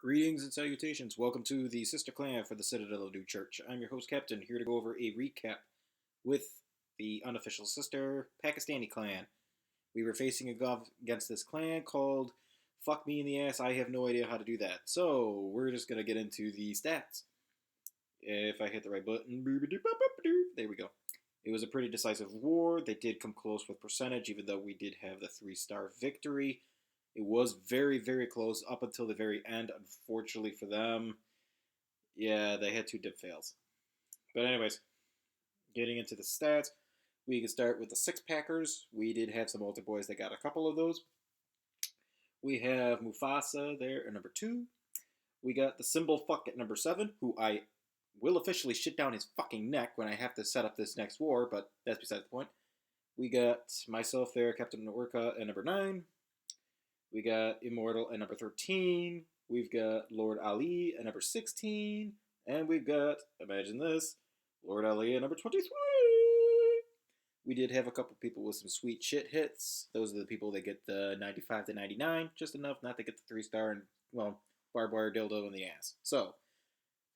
Greetings and salutations. Welcome to the Sister Clan for the Citadel of New Church. I'm your host, Captain, here to go over a recap with the unofficial sister Pakistani Clan. We were facing against this clan called Fuck Me in the Ass. I have no idea how to do that. So, we're just going to get into the stats. If I hit the right button, there we go. It was a pretty decisive war. They did come close with percentage, even though we did have the 3-star victory. It was very, very close up until the very end. Unfortunately for them, yeah, they had 2 dip fails. But anyways, getting into the stats, we can start with the 6-packers. We did have some older boys that got a couple of those. We have Mufasa there at number 2. We got the symbol fuck at number 7, who I will officially shit down his fucking neck when I have to set up this next war, but that's beside the point. We got myself there, Captain Orca at number 9. We got Immortal at number 13. We've got Lord Ali at number 16. And we've got, imagine this, Lord Ali at number 23. We did have a couple people with some sweet shit hits. Those are the people that get the 95 to 99. Just enough not to get the 3-star and, well, barbed wire dildo in the ass. So,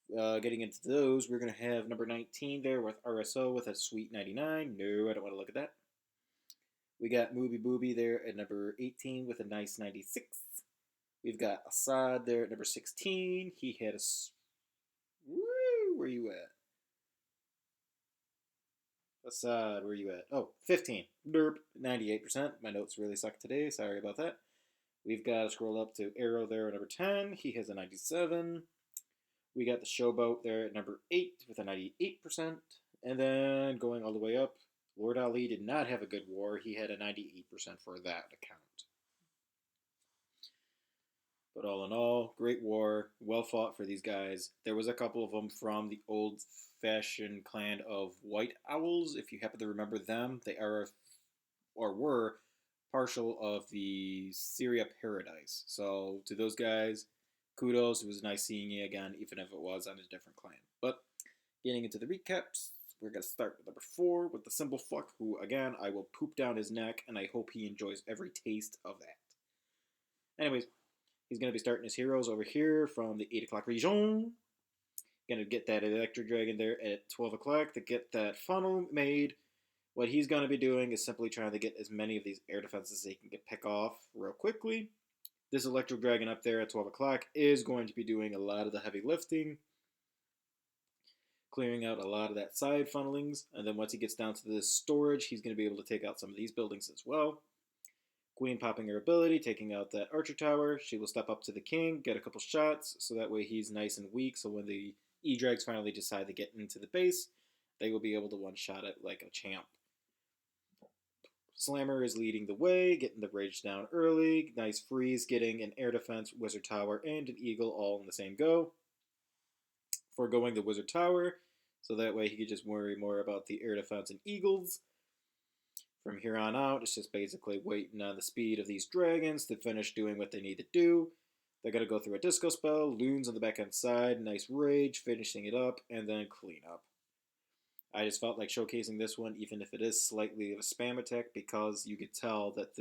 getting into those, we're going to have number 19 there with RSO with a sweet 99. No, I don't want to look at that. We got Mooby Booby there at number 18 with a nice 96. We've got Assad there at number 16. He had a... Woo! Where you at? Assad, where you at? Oh, 15. Derp, 98%. My notes really suck today. Sorry about that. We've got to scroll up to Arrow there at number 10. He has a 97. We got the Showboat there at number 8 with a 98%. And then going all the way up, Lord Ali did not have a good war. He had a 98% for that account. But all in all, great war. Well fought for these guys. There was a couple of them from the old-fashioned clan of White Owls. If you happen to remember them, they are or were partial of the Syria Paradise. So to those guys, kudos. It was nice seeing you again, even if it was on a different clan. But getting into the recaps, we're going to start with number 4 with the symbol fuck, who, again, I will poop down his neck, and I hope he enjoys every taste of that. Anyways, he's going to be starting his heroes over here from the 8 o'clock region. Going to get that electric dragon there at 12 o'clock to get that funnel made. What he's going to be doing is simply trying to get as many of these air defenses as he can pick off real quickly. This electric dragon up there at 12 o'clock is going to be doing a lot of the heavy lifting, clearing out a lot of that side funnelings, and then once he gets down to this storage, he's going to be able to take out some of these buildings as well. Queen popping her ability, taking out that archer tower. She will step up to the king, get a couple shots, so that way he's nice and weak, so when the E-Drags finally decide to get into the base, they will be able to one-shot it like a champ. Slammer is leading the way, getting the rage down early. Nice freeze, getting an air defense, wizard tower, and an eagle all in the same go. Foregoing the wizard tower, so that way he could just worry more about the air defense and eagles. From here on out, it's just basically waiting on the speed of these dragons to finish doing what they need to do. They're going to go through a disco spell, loons on the backhand side, nice rage, finishing it up, and then clean up. I just felt like showcasing this one, even if it is slightly of a spam attack, because you could tell that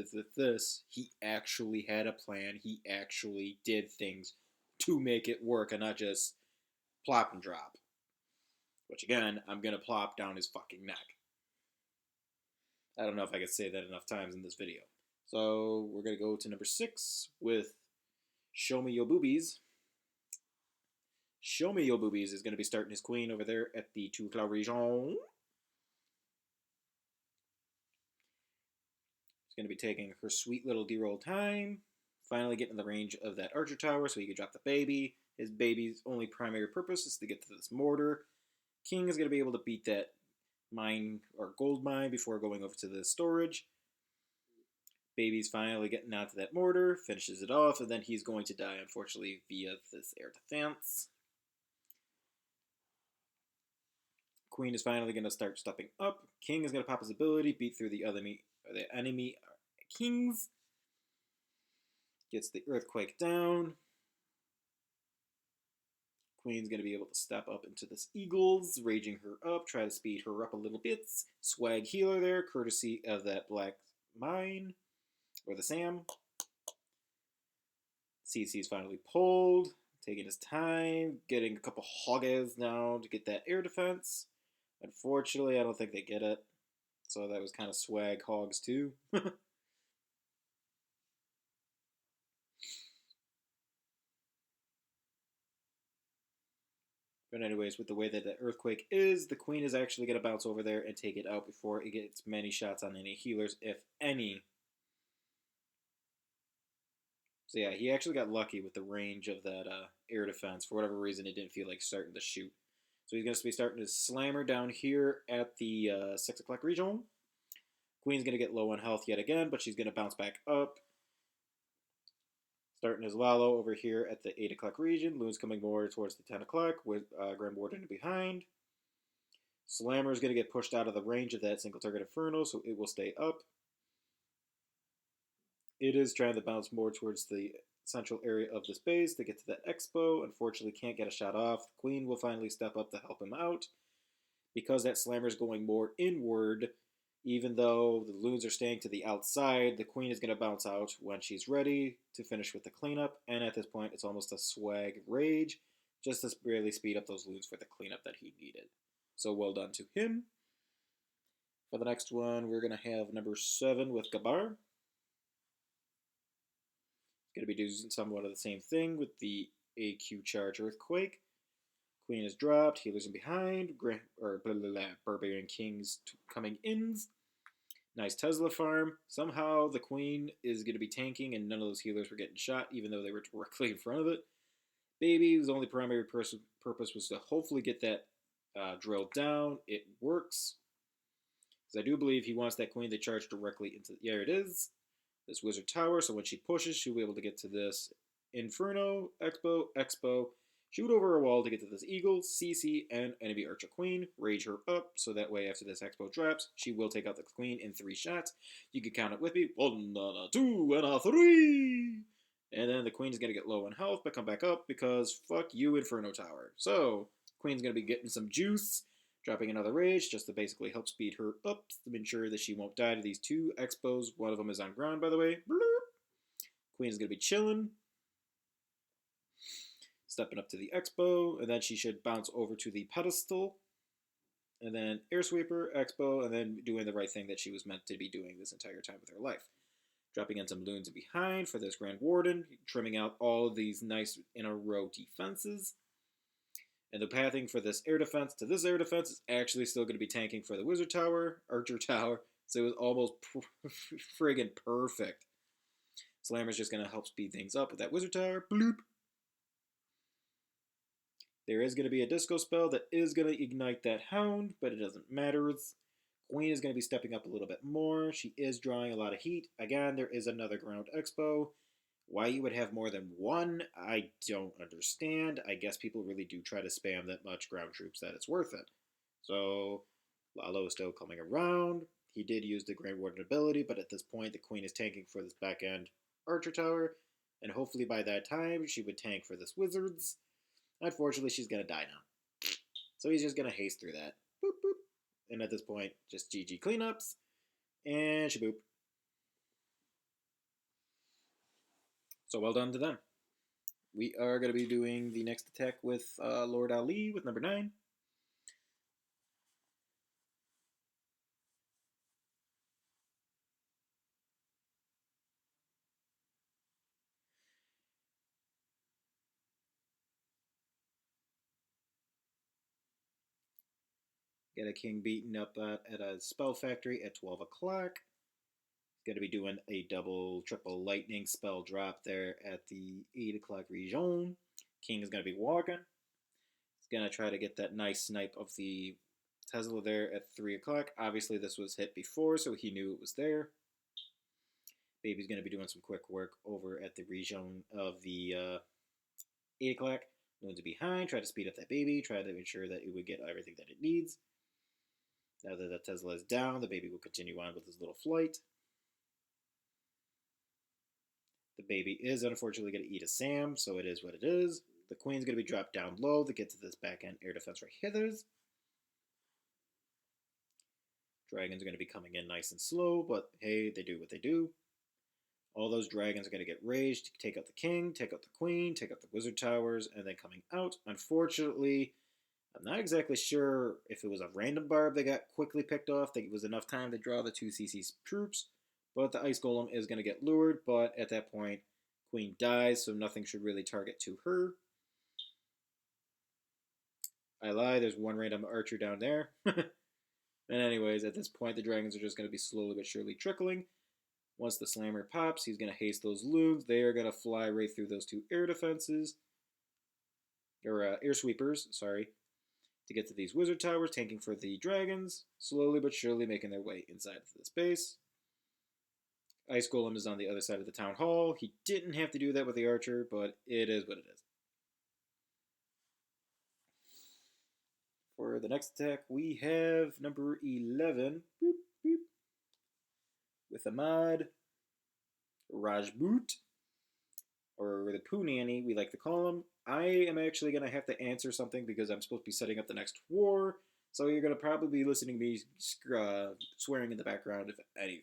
he actually had a plan. He actually did things to make it work and not just plop and drop. Which, again, I'm going to plop down his fucking neck. I don't know if I could say that enough times in this video. So, we're going to go to number 6 with Show Me Your Boobies. Show Me Your Boobies is going to be starting his queen over there at the 2 o'clock region. She's going to be taking her sweet little dear old time. Finally getting in the range of that archer tower so he can drop the baby. His baby's only primary purpose is to get to this mortar. King is going to be able to beat that mine or gold mine before going over to the storage. Baby's finally getting out to that mortar, finishes it off, and then he's going to die, unfortunately, via this air defense. Queen is finally going to start stepping up. King is going to pop his ability, beat through the enemy kings. Gets the earthquake down. Queen's going to be able to step up into this Eagles, raging her up, try to speed her up a little bit. Swag healer there, courtesy of that black mine, or the Sam. CC is finally pulled. taking his time, getting a couple hogges now to get that air defense. Unfortunately, I don't think they get it. So that was kind of swag hogs too. But anyways, with the way that the earthquake is, the queen is actually going to bounce over there and take it out before it gets many shots on any healers, if any. So yeah, he actually got lucky with the range of that air defense. For whatever reason, it didn't feel like starting to shoot. So he's going to be starting to slammer down here at the 6 o'clock region. Queen's going to get low on health yet again, but she's going to bounce back up. Starting his Lalo over here at the 8 o'clock region. Loon's coming more towards the 10 o'clock with Grand Warden behind. Slammer is going to get pushed out of the range of that single target Inferno, so it will stay up. It is trying to bounce more towards the central area of this base to get to that Expo. Unfortunately, can't get a shot off. The Queen will finally step up to help him out. Because that Slammer is going more inward, even though the Loons are staying to the outside, the Queen is going to bounce out when she's ready to finish with the cleanup. And at this point, it's almost a swag rage, just to really speed up those Loons for the cleanup that he needed. So well done to him. For the next one, we're going to have number 7 with Gabar. Going to be doing somewhat of the same thing with the AQ Charge Earthquake. Queen is dropped, healers in behind, Barbarian Kings coming in. Nice Tesla farm. Somehow the Queen is going to be tanking and none of those healers were getting shot, even though they were directly in front of it. Baby, whose only primary purpose was to hopefully get that drilled down. It works. Because I do believe he wants that Queen to charge directly into, there it is, this Wizard Tower. So when she pushes, she'll be able to get to this Inferno, Expo, shoot over a wall to get to this Eagle, CC, and enemy Archer Queen. Rage her up, so that way after this Expo drops, she will take out the Queen in 3 shots. You can count it with me. 1, and a 2, and a 3! And then the Queen's going to get low on health, but come back up because fuck you, Inferno Tower. So, Queen's going to be getting some juice, dropping another Rage, just to basically help speed her up to ensure that she won't die to these 2 Expos. One of them is on ground, by the way. Bloop. Queen's going to be chilling. Stepping up to the Expo, and then she should bounce over to the pedestal, and then Air Sweeper, Expo, and then doing the right thing that she was meant to be doing this entire time with her life. Dropping in some Loons behind for this Grand Warden, trimming out all of these nice in a row defenses. And the pathing for this air defense to this air defense is actually still going to be tanking for the Wizard Tower, Archer Tower, so it was almost friggin' perfect. Slammer's just going to help speed things up with that Wizard Tower. Bloop. There is going to be a disco spell that is going to ignite that Hound, but it doesn't matter. Queen is going to be stepping up a little bit more. She is drawing a lot of heat. Again, there is another Ground Expo. Why you would have more than one, I don't understand. I guess people really do try to spam that much ground troops that it's worth it. So, Lalo is still coming around. He did use the Grand Warden ability, but at this point, the Queen is tanking for this back end Archer Tower. And hopefully by that time, she would tank for this Wizards. Unfortunately, she's going to die now. So he's just going to haste through that. Boop, boop. And at this point, just GG cleanups. And shaboop. So well done to them. We are going to be doing the next attack with Lord Ali with number 9. Get a king beaten up at a spell factory at 12 o'clock. Going to be doing a double, triple lightning spell drop there at the 8 o'clock region. King is going to be walking. He's going to try to get that nice snipe of the Tesla there at 3 o'clock. Obviously, this was hit before, so he knew it was there. Baby's going to be doing some quick work over at the region of the 8 o'clock. Loons behind. Try to speed up that baby. Try to ensure that it would get everything that it needs. Now that the Tesla is down, the baby will continue on with his little flight. The baby is unfortunately going to eat a Sam, so it is what it is. The Queen's going to be dropped down low to get to this back-end air defense right hithers. Dragons are going to be coming in nice and slow, but hey, they do what they do. All those dragons are going to get raged, take out the king, take out the queen, take out the wizard towers, and then coming out. Unfortunately, I'm not exactly sure if it was a random barb that got quickly picked off. That it was enough time to draw the 2 CC troops, but the ice golem is going to get lured. But at that point, queen dies, so nothing should really target to her. I lie, there's one random archer down there. And anyways, at this point, the dragons are just going to be slowly but surely trickling. Once the slammer pops, he's going to haste those loons. They are going to fly right through those 2 air defenses. Or air sweepers, sorry. To get to these wizard towers, tanking for the dragons. Slowly but surely making their way inside of this base. Ice Golem is on the other side of the town hall. He didn't have to do that with the archer, but it is what it is. For the next attack, we have number 11. Boop, boop. With Ahmad Rajput, or the Poo Nanny, we like to call him. I am actually going to have to answer something because I'm supposed to be setting up the next war. So you're going to probably be listening to me swearing in the background, if anything.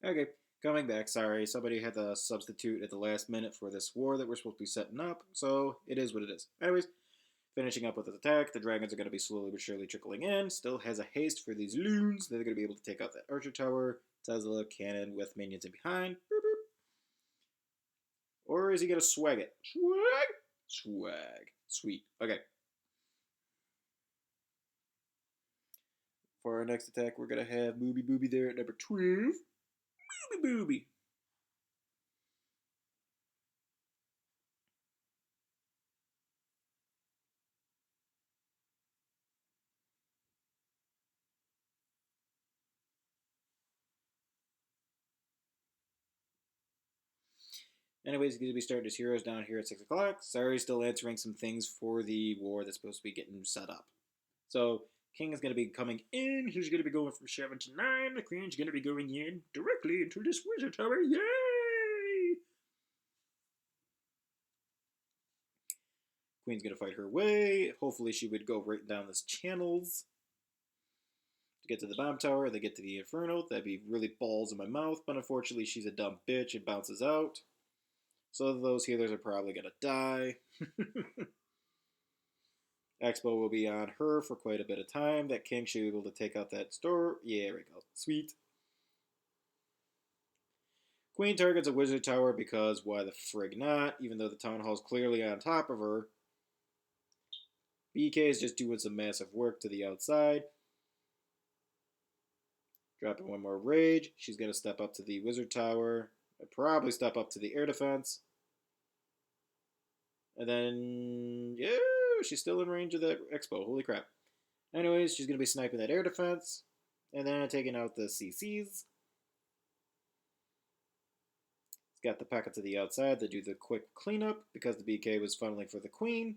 Okay, coming back. Sorry, somebody had to substitute at the last minute for this war that we're supposed to be setting up, so it is what it is. Anyways, finishing up with his attack, the dragons are going to be slowly but surely trickling in. Still has a haste for these loons. They're going to be able to take out that archer tower. Tesla cannon with minions in behind. Boop, boop. Or is he going to swag it? Swag? Swag. Sweet. Okay. For our next attack, we're going to have Booby Booby there at number 12. Booby Booby. Anyways, he's going to be starting his heroes down here at 6 o'clock. Sorry, still answering some things for the war that's supposed to be getting set up. So, King is going to be coming in. He's going to be going from 7 to 9. The Queen's going to be going in directly into this wizard tower. Yay! Queen's going to fight her way. Hopefully she would go right down this channels to get to the bomb tower. They get to the Inferno. That'd be really balls in my mouth. But unfortunately, she's a dumb bitch. It bounces out. So those healers are probably going to die. Expo will be on her for quite a bit of time. That king should be able to take out that store. Yeah, there we go. Sweet. Queen targets a wizard tower because why the frig not? Even though the town hall is clearly on top of her. BK is just doing some massive work to the outside. Dropping one more rage. She's going to step up to the wizard tower. And probably step up to the air defense. And then, yeah, she's still in range of that Expo. Holy crap. Anyways, she's going to be sniping that air defense. And then taking out the CCs. It's got the packet to the outside to do the quick cleanup because the BK was funneling for the Queen.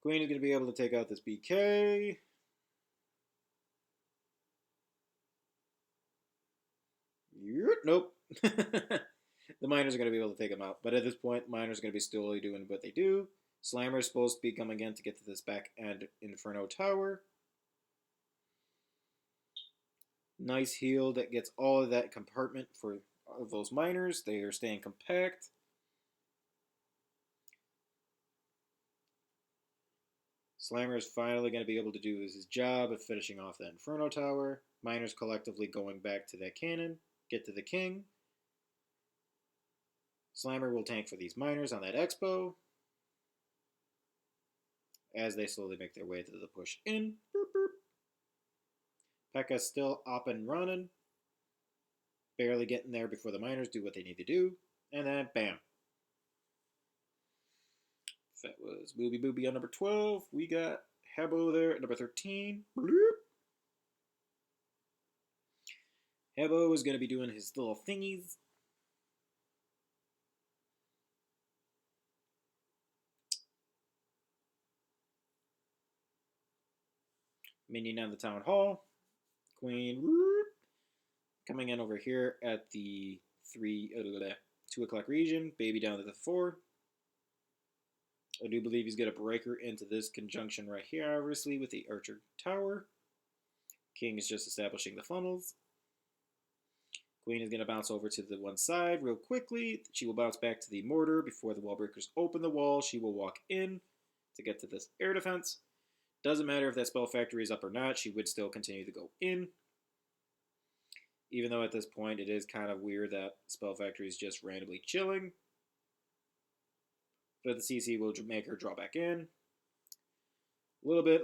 Queen is going to be able to take out this BK. Nope. The miners are going to be able to take them out. But at this point, miners are going to be still doing what they do. Slammer is supposed to be coming in to get to this back end Inferno Tower. Nice heal that gets all of that compartment for those miners. They are staying compact. Slammer is finally going to be able to do his job of finishing off that Inferno Tower. Miners collectively going back to that cannon. Get to the king. Slammer will tank for these miners on that Expo as they slowly make their way to the push in. Boop, boop. P.E.K.K.A still up and running. Barely getting there before the miners do what they need to do. And then, bam. That was Booby Booby on number 12. We got Hebo there at number 13. Bloop. Hebo is going to be doing his little thingies. Minion on the town hall. Queen coming in over here at the 2 o'clock region. Baby down to the 4. I do believe he's going to break her into this conjunction right here, obviously, with the Archer Tower. King is just establishing the funnels. Queen is going to bounce over to the one side real quickly. She will bounce back to the mortar before the wall breakers open the wall. She will walk in to get to this air defense. Doesn't matter if that spell factory is up or not. She would still continue to go in. Even though at this point it is kind of weird that spell factory is just randomly chilling. But the CC will make her draw back in. A little bit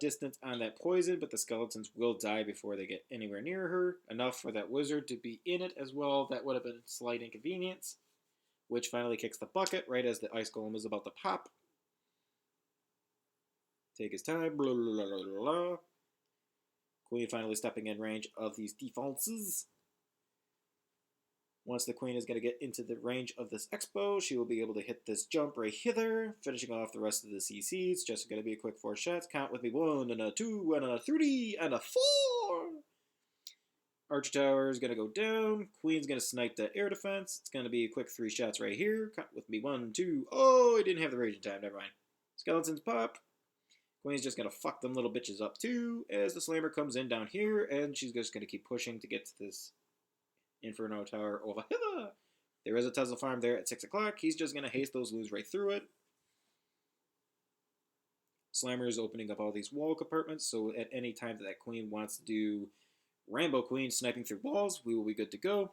distance on that poison, but the skeletons will die before they get anywhere near her. Enough for that wizard to be in it as well. That would have been a slight inconvenience. Which finally kicks the bucket right as the ice golem is about to pop. Take his time. Blah, blah, blah, blah, blah. Queen finally stepping in range of these defenses. Once the queen is going to get into the range of this Expo, she will be able to hit this jump right hither, finishing off the rest of the CCs. Just going to be a quick 4 shots. Count with me. 1 and a 2 and a 3 and a 4. Archer Tower is going to go down. Queen's going to snipe that air defense. It's going to be a quick 3 shots right here. Count with me. 1, 2. Oh, I didn't have the rage in time. Never mind. Skeletons pop. Queen's just going to fuck them little bitches up too as the Slammer comes in down here, and she's just going to keep pushing to get to this Inferno Tower over here. There is a Tesla farm there at 6 o'clock. He's just going to haste those loons right through it. Slammer is opening up all these wall compartments, so at any time that queen wants to do Rainbow Queen sniping through walls, we will be good to go.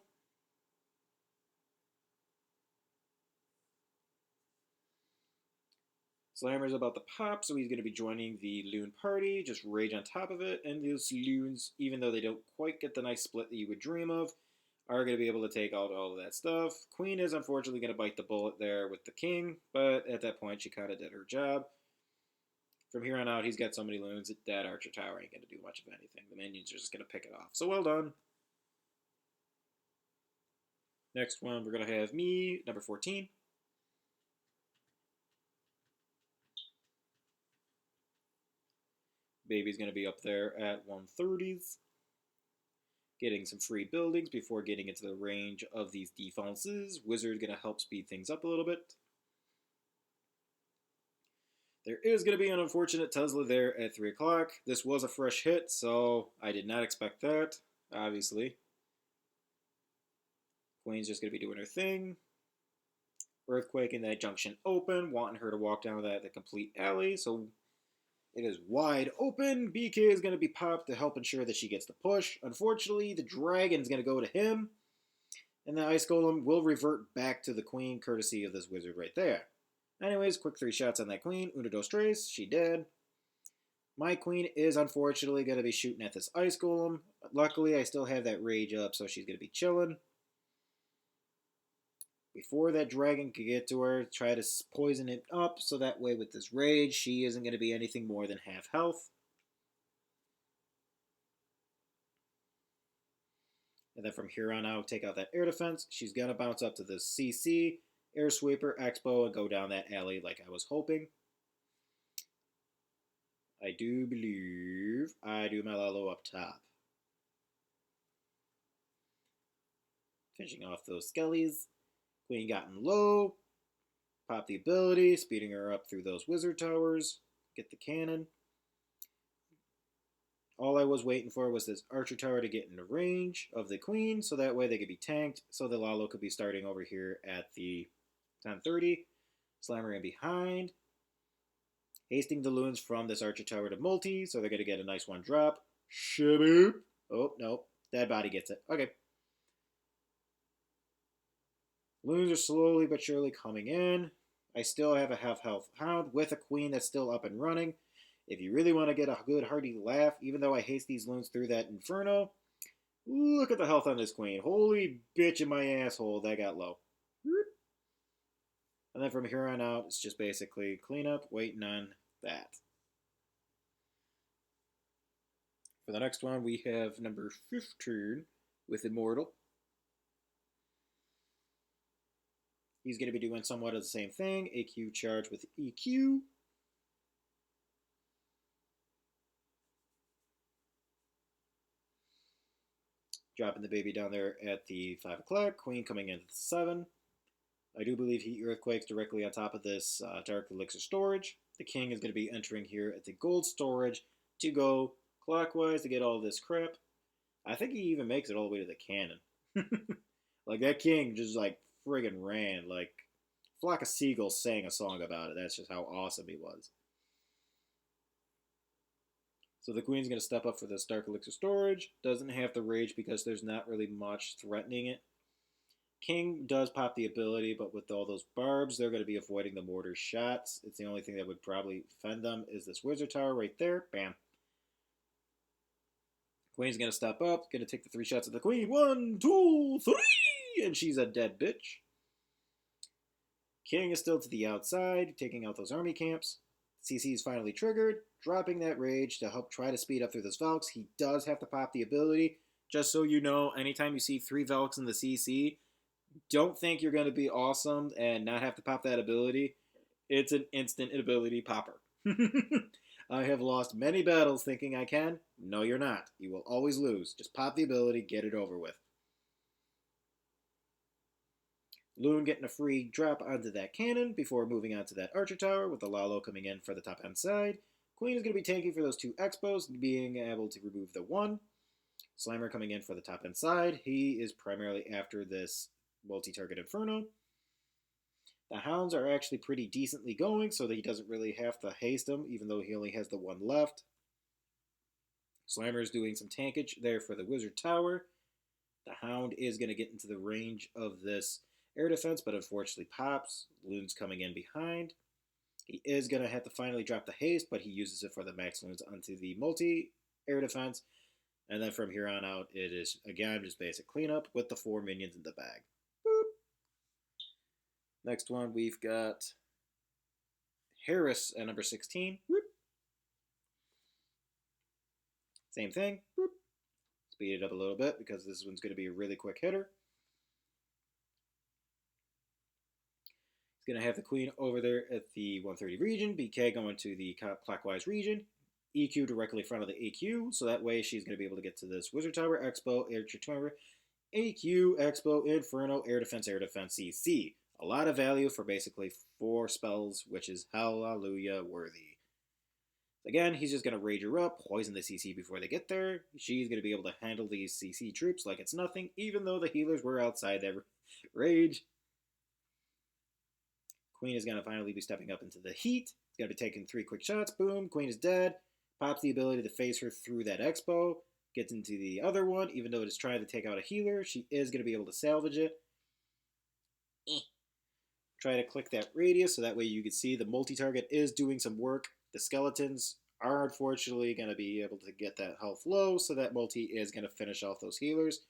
Slammer's about to pop, so he's going to be joining the loon party. Just rage on top of it. And those loons, even though they don't quite get the nice split that you would dream of, are going to be able to take out all of that stuff. Queen is unfortunately going to bite the bullet there with the king, but at that point she kind of did her job. From here on out, he's got so many loons that Archer Tower ain't going to do much of anything. The minions are just going to pick it off. So well done. Next one, we're going to have me, number 14. Baby's going to be up there at 130s. Getting some free buildings before getting into the range of these defenses. Wizard's going to help speed things up a little bit. There is going to be an unfortunate Tesla there at 3 o'clock. This was a fresh hit, so I did not expect that, obviously. Queen's just going to be doing her thing. Earthquake in that junction open, wanting her to walk down the complete alley, so it is wide open. BK is going to be popped to help ensure that she gets the push. Unfortunately, the dragon is going to go to him. And the ice golem will revert back to the queen, courtesy of this wizard right there. Anyways, quick 3 shots on that queen. Una, dos, tres. She dead. My queen is unfortunately going to be shooting at this ice golem. Luckily, I still have that rage up, so she's going to be chilling. Before that dragon could get to her, try to poison it up, so that way with this rage, she isn't going to be anything more than half health. And then from here on out, take out that air defense. She's going to bounce up to the CC, air sweeper, expo, and go down that alley like I was hoping. I do believe I do my Lalo up top. Finishing off those skellies. Queen gotten low. Pop the ability, speeding her up through those wizard towers. Get the cannon. All I was waiting for was this archer tower to get in the range of the queen, so that way they could be tanked, so the Lalo could be starting over here at the 10:30. Slammer in behind. Hasting the loons from this archer tower to multi, so they're going to get a nice one drop. Shaboop. Oh, no. Dead body gets it. Okay. Loons are slowly but surely coming in. I still have a half-health hound with a queen that's still up and running. If you really want to get a good hearty laugh, even though I haste these loons through that inferno, look at the health on this queen. Holy bitch in my asshole, that got low. And then from here on out, it's just basically cleanup, waiting on that. For the next one, we have number 15 with Immortal. He's going to be doing somewhat of the same thing. AQ charge with EQ. Dropping the baby down there at the 5 o'clock. Queen coming in at the 7. I do believe he earthquakes directly on top of this dark elixir storage. The king is going to be entering here at the gold storage to go clockwise to get all this crap. I think he even makes it all the way to the cannon. Like, that king just, like, friggin' ran. Like, flock of seagulls sang a song about it. That's just how awesome he was. So the queen's going to step up for this dark elixir storage. Doesn't have to rage because there's not really much threatening it. King does pop the ability, but with all those barbs, they're going to be avoiding the mortar shots. It's the only thing that would probably defend them is this wizard tower right there. Bam. Queen's going to step up, going to take the 3 shots at the queen. 1, 2, 3! And she's a dead bitch. King is still to the outside, taking out those army camps. CC is finally triggered, dropping that rage to help try to speed up through this Velks. He does have to pop the ability. Just so you know, anytime you see 3 Velks in the CC, don't think you're going to be awesome and not have to pop that ability. It's an instant ability popper. I have lost many battles thinking I can. No, you're not. You will always lose. Just pop the ability, get it over with. Loon getting a free drop onto that cannon before moving on to that archer tower with the Lalo coming in for the top end side. Queen is going to be tanking for those 2 expos, being able to remove the 1. Slammer coming in for the top end side. He is primarily after this multi-target Inferno. The hounds are actually pretty decently going, so that he doesn't really have to haste them, even though he only has the 1 left. Slammer is doing some tankage there for the wizard tower. The hound is going to get into the range of this air defense, but unfortunately pops. Loon's coming in behind. He is going to have to finally drop the haste, but he uses it for the max loons onto the multi-air defense. And then from here on out, it is, again, just basic cleanup with the 4 minions in the bag. Boop. Next one, we've got Harris at number 16. Boop. Same thing. Boop. Speed it up a little bit because this one's going to be a really quick hitter. He's going to have the queen over there at the 130 region. BK going to the clockwise region. EQ directly in front of the AQ, so that way she's going to be able to get to this Wizard Tower, Expo, Air Tower, AQ, Expo, Inferno, Air Defense, CC. A lot of value for basically 4 spells, which is hallelujah worthy. Again, he's just going to rage her up, poison the CC before they get there. She's going to be able to handle these CC troops like it's nothing, even though the healers were outside that rage. Queen is going to finally be stepping up into the heat. He's going to be taking 3 quick shots. Boom, Queen is dead. Pops the ability to phase her through that Expo. Gets into the other one. Even though it is trying to take out a healer, she is going to be able to salvage it. Try to click that radius so that way you can see the multi-target is doing some work. The skeletons are unfortunately going to be able to get that health low, so that multi is going to finish off those healers.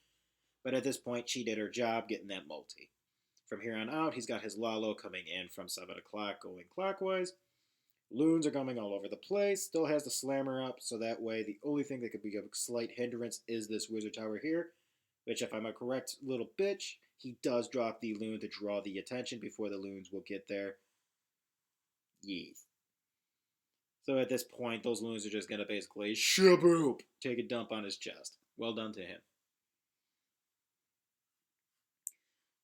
But at this point, she did her job getting that multi. From here on out, he's got his Lalo coming in from 7 o'clock going clockwise. Loons are coming all over the place. Still has the Slammer up, so that way the only thing that could be a slight hindrance is this Wizard Tower here, which if I'm a correct little bitch, he does drop the Loon to draw the attention before the Loons will get there. Yes. So at this point, those Loons are just going to basically shaboop, take a dump on his chest. Well done to him.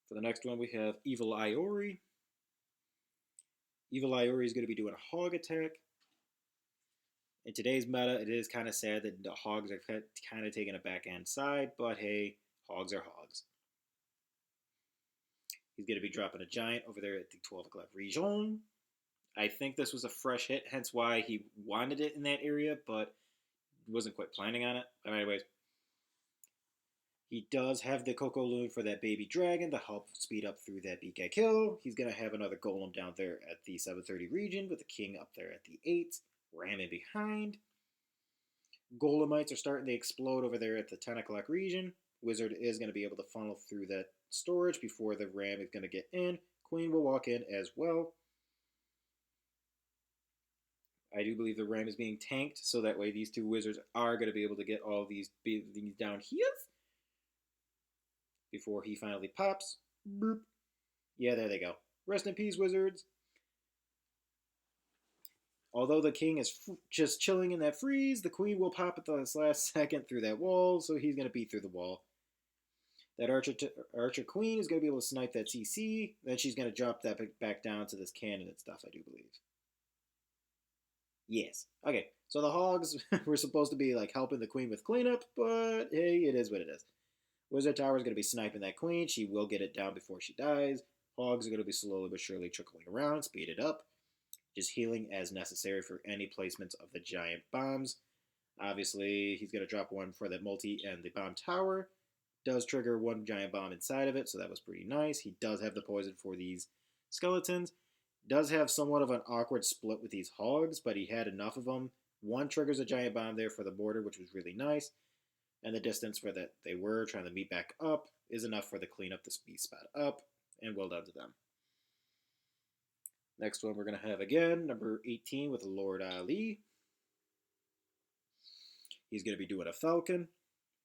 For the next one, we have Evil Iori. Evil Iori is going to be doing a hog attack. In today's meta, it is kind of sad that the hogs are kind of taking a backhand side, but hey, hogs are hogs. He's going to be dropping a giant over there at the 12 o'clock region. I think this was a fresh hit, hence why he wanted it in that area, but wasn't quite planning on it. But anyways, he does have the Coco Loon for that baby dragon to help speed up through that BK kill. He's going to have another golem down there at the 730 region with the king up there at the 8. Ram in behind. Golemites are starting to explode over there at the 10 o'clock region. Wizard is going to be able to funnel through that storage before the ram is going to get in. Queen will walk in as well. I do believe the ram is being tanked, so that way these two wizards are going to be able to get all these down here before he finally pops. Boop. Yeah, there they go. Rest in peace, wizards. Although the king is just chilling in that freeze, the queen will pop at the last second through that wall, so he's going to beat through the wall. That archer queen is going to be able to snipe that CC. Then she's going to drop that back down to this cannon and stuff, I do believe. Yes. Okay, so the hogs were supposed to be like helping the queen with cleanup, but hey, it is what it is. Wizard Tower is going to be sniping that queen. She will get it down before she dies. Hogs are going to be slowly but surely trickling around, speed it up. Just healing as necessary for any placements of the giant bombs. Obviously, he's going to drop one for that multi and the bomb tower. Does trigger one giant bomb inside of it, so that was pretty nice. He does have the poison for these skeletons. Does have somewhat of an awkward split with these hogs, but he had enough of them. One triggers a giant bomb there for the border, which was really nice. And the distance for that they were trying to meet back up is enough for the clean up the speed spot up. And well done to them. Next one we're going to have again, number 18 with Lord Ali. He's going to be doing a falcon.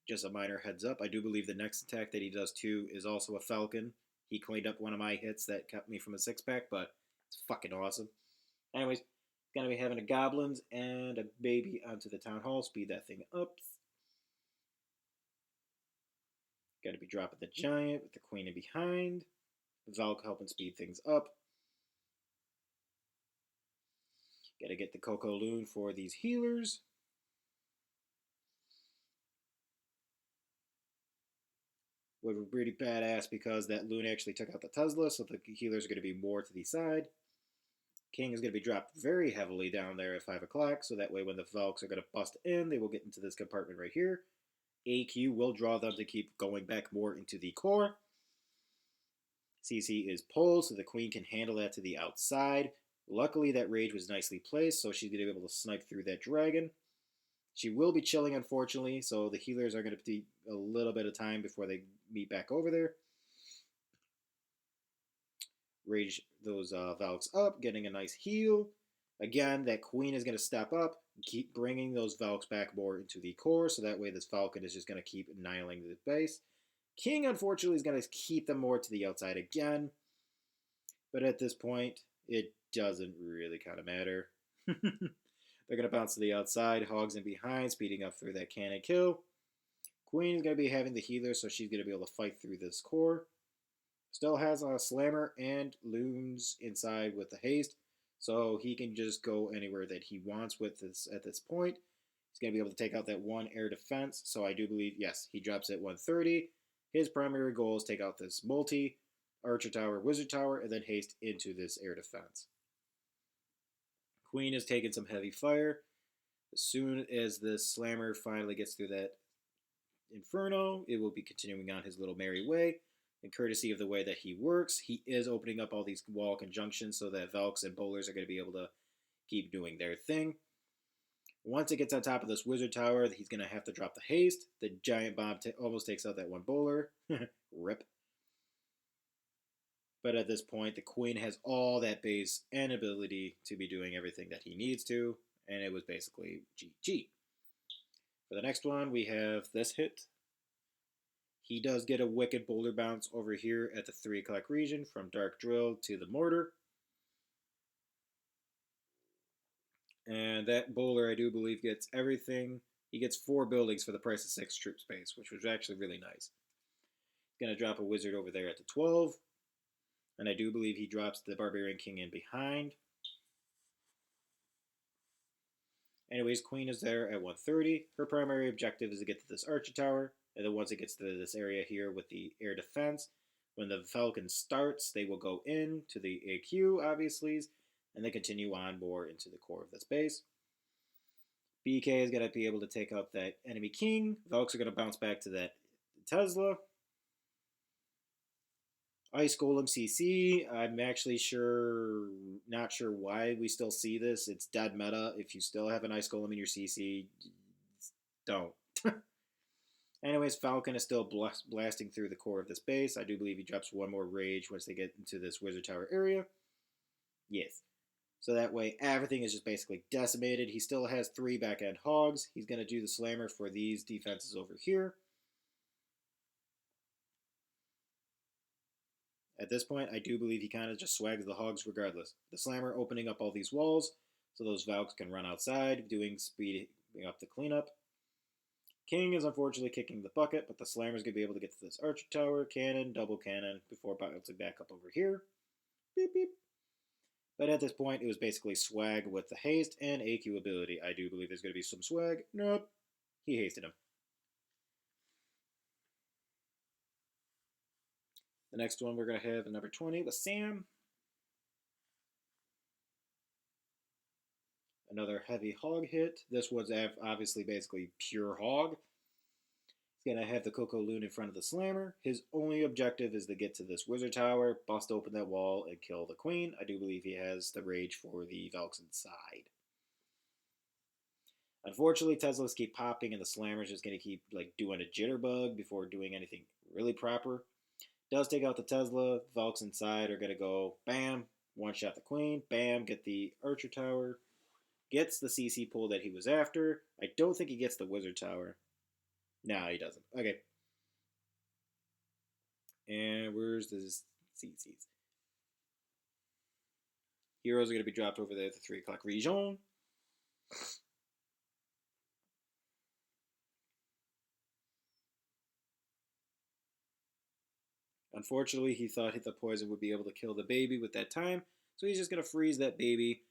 Just a minor heads up. I do believe the next attack that he does too is also a falcon. He cleaned up one of my hits that kept me from a 6-pack, but it's fucking awesome. Anyways, going to be having a goblins and a baby onto the town hall. Speed that thing up. Going to be dropping the giant with the queen in behind. Valk helping speed things up. Got to get the Coco Loon for these healers. Which were pretty badass because that Loon actually took out the Tesla, so the healers are going to be more to the side. King is going to be dropped very heavily down there at 5 o'clock, so that way when the Valks are going to bust in, they will get into this compartment right here. AQ will draw them to keep going back more into the core. CC is pulled, so the queen can handle that to the outside. Luckily, that rage was nicely placed, so she's going to be able to snipe through that dragon. She will be chilling, unfortunately, so the healers are going to be a little bit of time before they meet back over there. Rage those Valks up, getting a nice heal. Again, that queen is going to step up, keep bringing those Valks back more into the core, so that way this Falcon is just going to keep annihilating the base. King, unfortunately, is going to keep them more to the outside again. But at this point, it doesn't really kind of matter. They're going to bounce to the outside. Hogs in behind, speeding up through that cannon kill. Queen is going to be having the healer, so she's going to be able to fight through this core. Still has a slammer and loons inside with the haste, so he can just go anywhere that he wants with this at this point. He's going to be able to take out that one air defense, so I do believe, yes, he drops at 130. His primary goal is take out this multi, archer tower, wizard tower, and then haste into this air defense. Queen is taking some heavy fire. As soon as the slammer finally gets through that inferno, it will be continuing on his little merry way. And courtesy of the way that he works, he is opening up all these wall conjunctions so that Valks and bowlers are going to be able to keep doing their thing. Once it gets on top of this wizard tower, he's going to have to drop the haste. The giant bomb almost takes out that one bowler. Rip. But at this point, the queen has all that base and ability to be doing everything that he needs to, and it was basically GG. For the next one, we have this hit. He does get a wicked boulder bounce over here at the 3 o'clock region from Dark Drill to the mortar. And that bowler, I do believe, gets everything. He gets 4 buildings for the price of 6 troop space, which was actually really nice. He's going to drop a wizard over there at the 12. And I do believe he drops the Barbarian King in behind. Anyways, Queen is there at 130. Her primary objective is to get to this archer tower, and then once it gets to this area here with the air defense, when the Falcon starts, they will go in to the AQ, obviously, and they continue on more into the core of this base. BK is going to be able to take out that enemy king. Valks are going to bounce back to that Tesla. Ice Golem CC. I'm actually not sure why we still see this. It's dead meta. If you still have an Ice Golem in your CC, don't. Anyways, Falcon is still blasting through the core of this base. I do believe he drops one more rage once they get into this Wizard Tower area. Yes. So that way, everything is just basically decimated. He still has 3 back-end hogs. He's going to do the slammer for these defenses over here. At this point, I do believe he kind of just swags the hogs regardless. The slammer opening up all these walls so those Valks can run outside, speeding up the cleanup. King is unfortunately kicking the bucket, but the slammer's going to be able to get to this archer tower, cannon, double cannon, before bouncing back up over here. Beep, beep. But at this point, it was basically swag with the haste and AQ ability. I do believe there's going to be some swag. Nope. He hasted him. The next one we're going to have number 20 with Sam. Another heavy hog hit. This one's obviously basically pure hog. He's going to have the Coco Loon in front of the slammer. His only objective is to get to this wizard tower, bust open that wall, and kill the queen. I do believe he has the rage for the Valks inside. Unfortunately, Teslas keep popping, and the slammer's just going to keep doing a jitterbug before doing anything really proper. Does take out the Tesla. Valks inside are going to go, bam, one-shot the queen, bam, get the archer tower. Gets the CC pull that he was after. I don't think he gets the wizard tower. No, he doesn't. Okay. And where's the CCs? Heroes are going to be dropped over there at the 3 o'clock region. Unfortunately, he thought the poison would be able to kill the baby with that time, so he's just going to freeze that baby,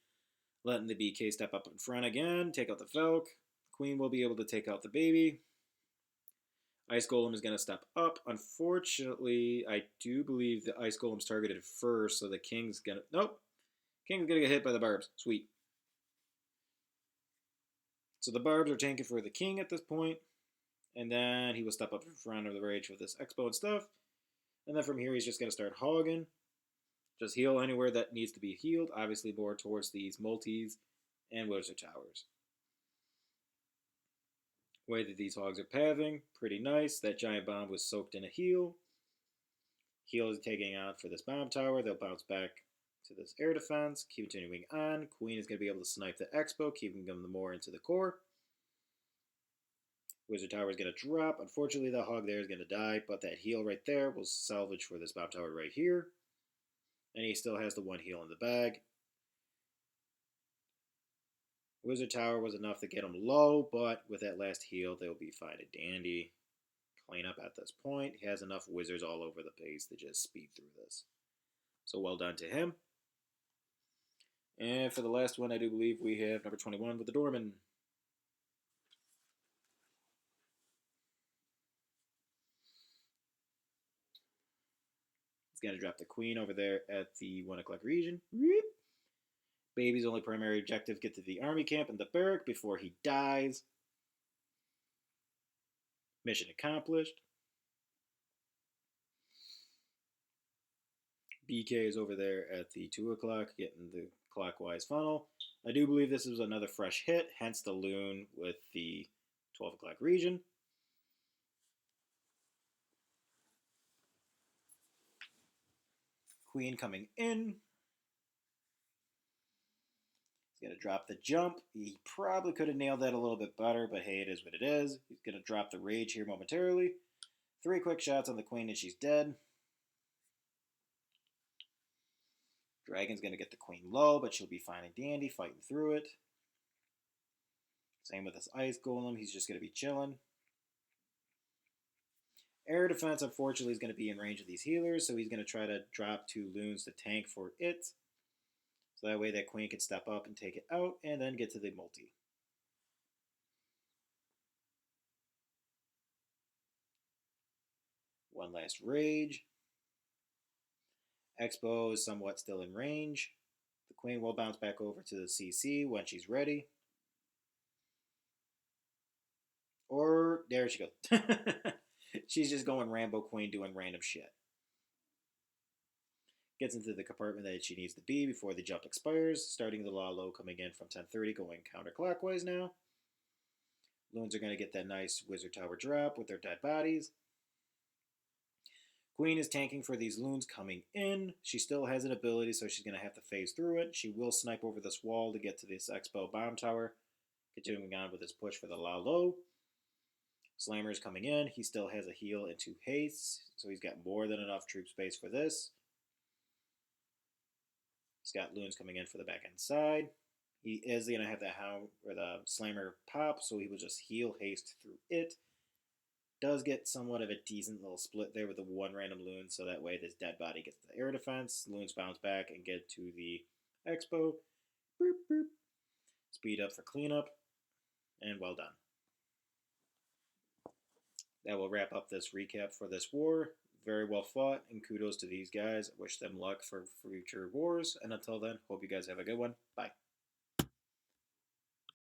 letting the BK step up in front again, take out the Valk. Queen will be able to take out the baby. Ice Golem is going to step up. Unfortunately, I do believe the Ice Golem's targeted first, so the King's going to... Nope. King's going to get hit by the barbs. Sweet. So the barbs are tanking for the King at this point, and then he will step up in front of the rage with this Expo and stuff. And then from here, he's just going to start hogging. Just heal anywhere that needs to be healed. Obviously, more towards these multis and wizard towers. Way that these hogs are pathing, pretty nice. That giant bomb was soaked in a heal. Heal is taking out for this bomb tower. They'll bounce back to this air defense. Continuing on. Queen is going to be able to snipe the Expo, keeping them more into the core. Wizard Tower is going to drop. Unfortunately, the hog there is going to die, but that heal right there will salvage for this bomb tower right here. And he still has the 1 heal in the bag. Wizard Tower was enough to get him low, but with that last heal, they'll be fine and dandy. Clean up at this point. He has enough wizards all over the base to just speed through this. So well done to him. And for the last one, I do believe we have number 21 with the Doorman. Going to drop the queen over there at the 1 o'clock region. Baby's only primary objective, get to the army camp and the barrack before he dies. Mission accomplished. BK is over there at the 2 o'clock, getting the clockwise funnel. I do believe this is another fresh hit, hence the loon with the 12 o'clock region. Queen coming in. He's going to drop the jump. He probably could have nailed that a little bit better, but hey, it is what it is. He's going to drop the rage here momentarily. 3 quick shots on the queen and she's dead. Dragon's going to get the queen low, but she'll be fine and dandy, fighting through it. Same with this ice golem. He's just going to be chilling. Air defense, unfortunately, is going to be in range of these healers, so he's going to try to drop 2 loons to tank for it. So that way that queen can step up and take it out, and then get to the multi. One last rage. Expo is somewhat still in range. The queen will bounce back over to the CC when she's ready. Or, there she goes. She's just going Rambo Queen doing random shit. Gets into the compartment that she needs to be before the jump expires, starting the law low coming in from 1030, going counterclockwise now. Loons are going to get that nice wizard tower drop with their dead bodies. Queen is tanking for these loons coming in. She still has an ability, so she's going to have to phase through it. She will snipe over this wall to get to this Expo bomb tower. Continuing on with his push for the La Low. Slammer is coming in. He still has a heal and 2 hastes, so he's got more than enough troop space for this. He's got loons coming in for the back end side. He is going to have the hound or the slammer pop, so he will just heal haste through it. Does get somewhat of a decent little split there with the one random loon, so that way this dead body gets the air defense. Loons bounce back and get to the Expo. Boop, boop. Speed up for cleanup, and well done. That will wrap up this recap for this war. Very well fought, and kudos to these guys. Wish them luck for future wars. And until then, hope you guys have a good one. Bye.